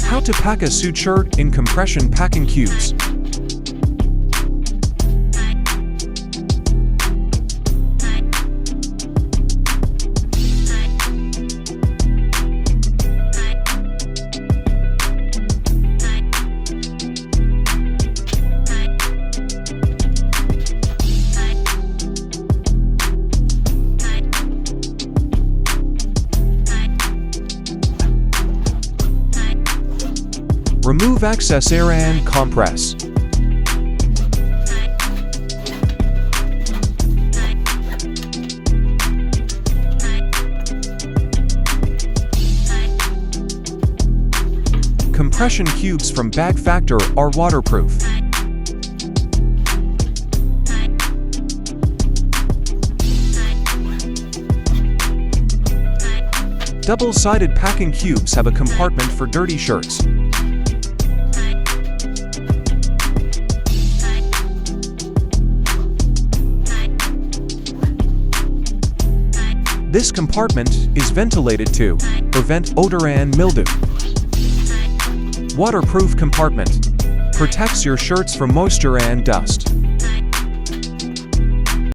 How to pack a suit shirt in compression packing cubes. Remove excess air and compress. Compression cubes from Bag Factor are waterproof. Double-sided packing cubes have a compartment for dirty shirts. This compartment is ventilated to prevent odor and mildew. Waterproof compartment protects your shirts from moisture and dust.